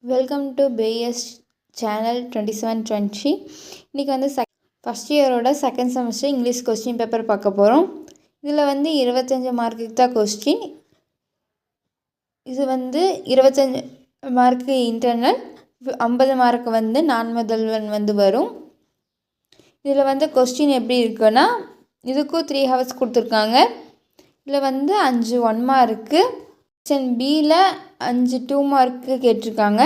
Welcome to பேஎஸ் channel 2720. இன்றைக்கி வந்து first இயரோட second semester English question paper பார்க்க போகிறோம். இதில் வந்து 25 மார்க்குக்கு தான் கொஸ்டின். இது வந்து 25 மார்க்கு இன்டர்னல், 50 மார்க்கு வந்து நான் முதல்வன் வந்து வரும். இதில் வந்து கொஸ்டின் எப்படி இருக்குன்னா, இதுக்கும் 3 ஹவர்ஸ் கொடுத்துருக்காங்க. இதில் வந்து 5 1 மார்க்கு, செக்ஷன் பியில் 5 2 மார்க்கு கேட்டிருக்காங்க.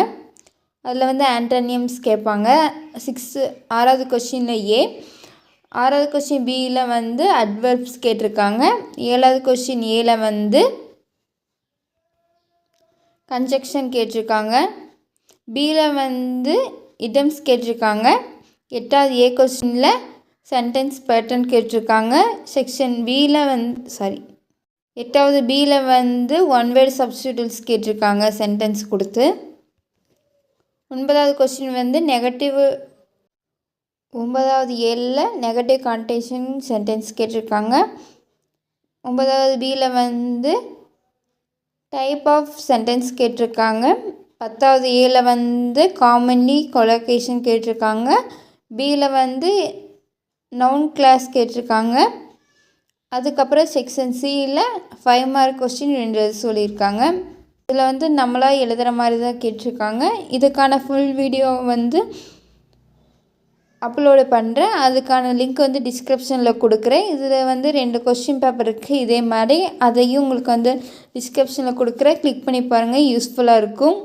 அதில் வந்து ஆண்டனியம்ஸ் கேட்பாங்க. 6வது கொஸ்டினில் ஏ, 6வது கொஸ்டின் பியில் வந்து அட்வர்ப்ஸ் கேட்டிருக்காங்க. 7வது கொஸ்டின் ஏல வந்து கன்ஜெக்ஷன் கேட்டிருக்காங்க. பியில் வந்து இடம்ஸ் கேட்டிருக்காங்க. 8வது ஏ கொஸ்டினில் சென்டென்ஸ் பேட்டர்ன் கேட்டிருக்காங்க. செக்ஷன் பியில் வந்து 8வது பியில் வந்து ஒன் வேர்ட் சப்ஸ்டிடியூட்ஸ் கேட்டிருக்காங்க சென்டென்ஸ் கொடுத்து. 9வது கொஸ்டின் வந்து நெகட்டிவ், 9வது ஏல நெகட்டிவ் கான்டேஷன் சென்டென்ஸ் கேட்டிருக்காங்க. 9வது பியில் வந்து டைப் ஆஃப் சென்டென்ஸ் கேட்டிருக்காங்க. 10வது ஏல வந்து காமன்லி கொலோகேஷன் கேட்டிருக்காங்க. பியில் வந்து நவுன் கிளாஸ் கேட்டிருக்காங்க. அதுக்கப்புறம் செக்ஷன் சியில் 5 மார்க் கொஸ்டின் 2 சொல்லியிருக்காங்க. இதில் வந்து நம்மளாக எழுதுகிற மாதிரி தான் கேட்டிருக்காங்க. இதுக்கான ஃபுல் வீடியோ வந்து அப்லோடு பண்ணுறேன். அதுக்கான லிங்க் வந்து டிஸ்கிரிப்ஷனில் கொடுக்குறேன். இதில் வந்து 2 கொஸ்டின் பேப்பர் இருக்குது இதே மாதிரி, அதையும் உங்களுக்கு வந்து டிஸ்கிரிப்ஷனில் கொடுக்குறேன். கிளிக் பண்ணி பாருங்கள், யூஸ்ஃபுல்லாக இருக்கும்.